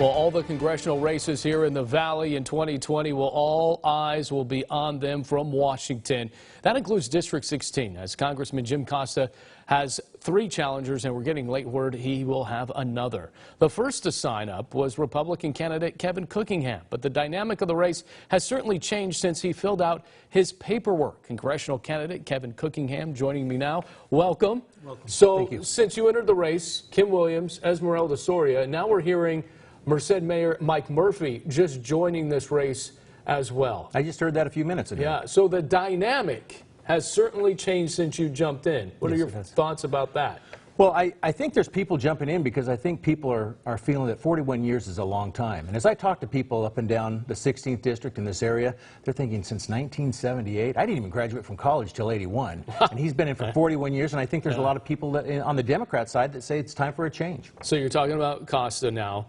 Well, all the congressional races here in the Valley in 2020, all eyes will be on them from Washington. That includes District 16, as Congressman Jim Costa has 3 challengers, and we're getting late word he will have another. The first to sign up was Republican candidate Kevin Cookingham, but the dynamic of the race has certainly changed since he filled out his paperwork. Congressional candidate Kevin Cookingham joining me now. Welcome. Welcome. So, since you entered the race, Kim Williams, Esmeralda Soria, and now we're hearing Merced Mayor Mike Murphy just joining this race as well. I just heard that a few minutes ago. Yeah, so the dynamic has certainly changed since you jumped in. What are your thoughts about that? Well, I think there's people jumping in because I think people are feeling that 41 years is a long time. And as I talk to people up and down the 16th district in this area, they're thinking since 1978. I didn't even graduate from college till 81. And he's been in for 41 years, and I think there's a lot of people that, on the Democrat side that say it's time for a change. So you're talking about Costa now.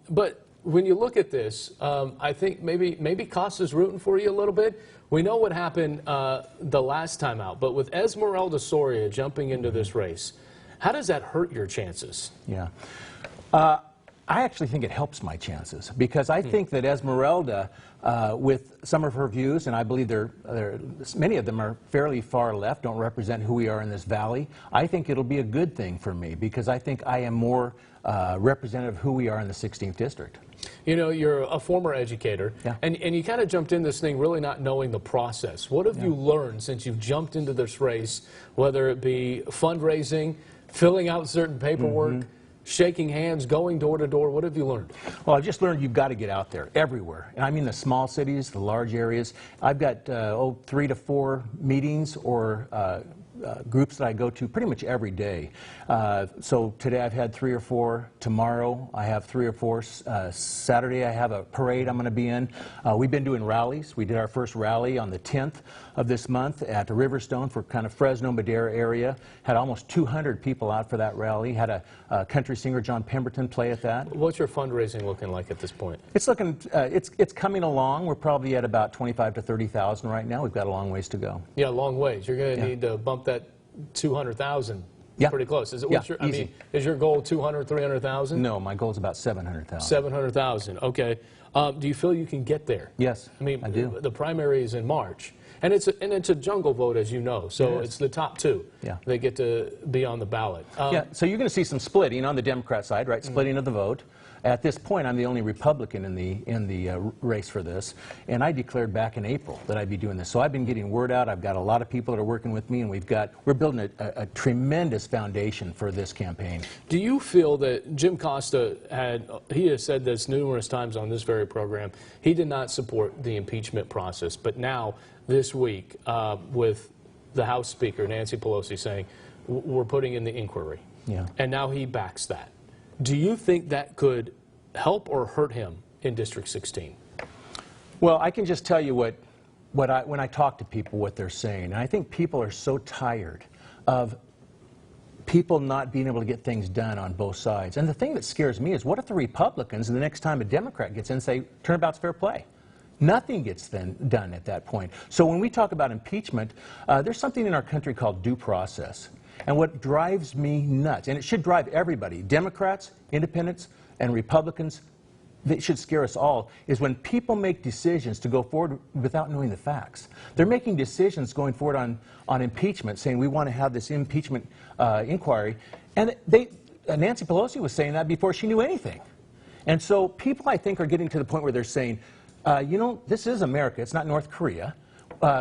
But when you look at this, I think maybe Costa's rooting for you a little bit. We know what happened the last time out, but with Esmeralda Soria jumping into this race, how does that hurt your chances? Yeah. I actually think it helps my chances because I think that Esmeralda, with some of her views, and I believe many of them are fairly far left, don't represent who we are in this valley. I think it'll be a good thing for me because I think I am more representative of who we are in the 16th district. You know, you're a former educator, and you kind of jumped in this thing really not knowing the process. What have you learned since you've jumped into this race, whether it be fundraising, filling out certain paperwork, shaking hands, going door to door? What have you learned? Well, I've just learned you've got to get out there everywhere. And I mean the small cities, the large areas. I've got 3 to 4 meetings or groups that I go to pretty much every day. So today I've had 3 or 4. Tomorrow I have 3 or 4. Saturday I have a parade I'm going to be in. We've been doing rallies. We did our first rally on the 10th of this month at Riverstone for kind of Fresno, Madera area. Had almost 200 people out for that rally. Had a country singer, John Pemberton, play at that. What's your fundraising looking like at this point? It's looking, it's coming along. We're probably at about 25 to 30,000 right now. We've got a long ways to go. Yeah, long ways. You're going to need to bump that 200,000. Pretty close. Is it? I mean, is your goal 200, 300,000? No, my goal is about 700,000. 700,000. Okay. Do you feel you can get there? Yes, I mean, I do. The primary is in March, and it's a jungle vote, as you know. So it's the top 2. They get to be on the ballot. So you're going to see some splitting on the Democrat side, right? Splitting of the vote. At this point, I'm the only Republican in the race for this, and I declared back in April that I'd be doing this. So I've been getting word out. I've got a lot of people that are working with me, and we're building a tremendous foundation for this campaign. Do you feel that Jim Costa he has said this numerous times on this very program, he did not support the impeachment process, but now this week with the House Speaker, Nancy Pelosi, saying we're putting in the inquiry, and now he backs that. Do you think that could help or hurt him in District 16? Well, I can just tell you when I talk to people what they're saying. And I think people are so tired of people not being able to get things done on both sides. And the thing that scares me is what if the Republicans, the next time a Democrat gets in, say turnabout's fair play? Nothing gets done at that point. So when we talk about impeachment, there's something in our country called due process. And what drives me nuts, and it should drive everybody, Democrats, Independents, and Republicans, that should scare us all, is when people make decisions to go forward without knowing the facts. They're making decisions going forward on impeachment, saying we want to have this impeachment inquiry. And Nancy Pelosi was saying that before she knew anything. And so people, I think, are getting to the point where they're saying, you know, this is America, it's not North Korea.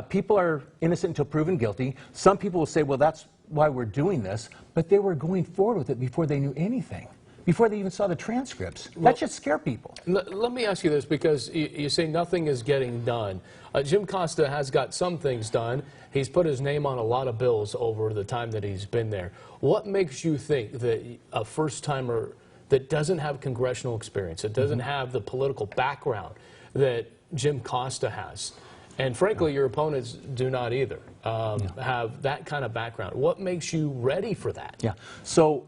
People are innocent until proven guilty. Some people will say, well, that's why we're doing this, but they were going forward with it before they knew anything, before they even saw the transcripts. That should scare people. Let me ask you this, because you say nothing is getting done. Jim Costa has got some things done. He's put his name on a lot of bills over the time that he's been there. What makes you think that a first-timer that doesn't have congressional experience, that doesn't have the political background that Jim Costa has, and frankly, your opponents do not either have that kind of background. What makes you ready for that? So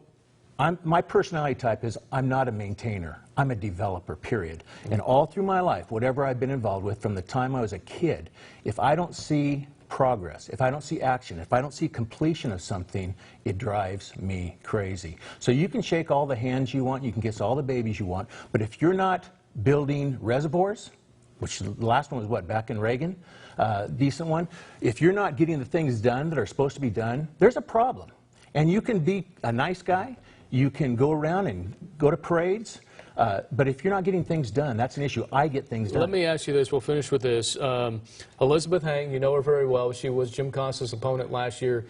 my personality type is I'm not a maintainer. I'm a developer, period. And all through my life, whatever I've been involved with from the time I was a kid, if I don't see progress, if I don't see action, if I don't see completion of something, it drives me crazy. So you can shake all the hands you want, you can kiss all the babies you want, but if you're not building reservoirs, which the last one was what, back in Reagan, decent one, if you're not getting the things done that are supposed to be done, there's a problem. And you can be a nice guy, you can go around and go to parades, but if you're not getting things done, that's an issue. I get things done. Let me ask you this. We'll finish with this. Elizabeth Heng, you know her very well. She was Jim Costa's opponent last year.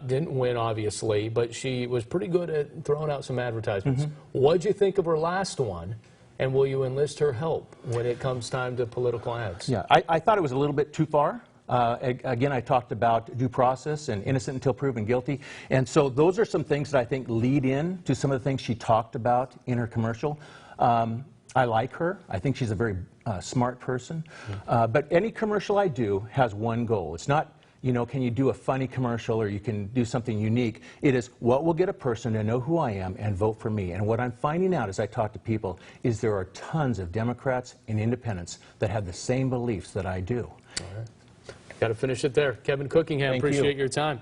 Didn't win, obviously, but she was pretty good at throwing out some advertisements. What'd you think of her last one? And will you enlist her help when it comes time to political ads? Yeah, I thought it was a little bit too far. Again, I talked about due process and innocent until proven guilty. And so those are some things that I think lead in to some of the things she talked about in her commercial. I like her. I think she's a very smart person. But any commercial I do has one goal. It's not, you know, can you do a funny commercial or you can do something unique. It is what will get a person to know who I am and vote for me. And what I'm finding out as I talk to people is there are tons of Democrats and independents that have the same beliefs that I do. All right. Got to finish it there. Kevin Cookingham, appreciate your time.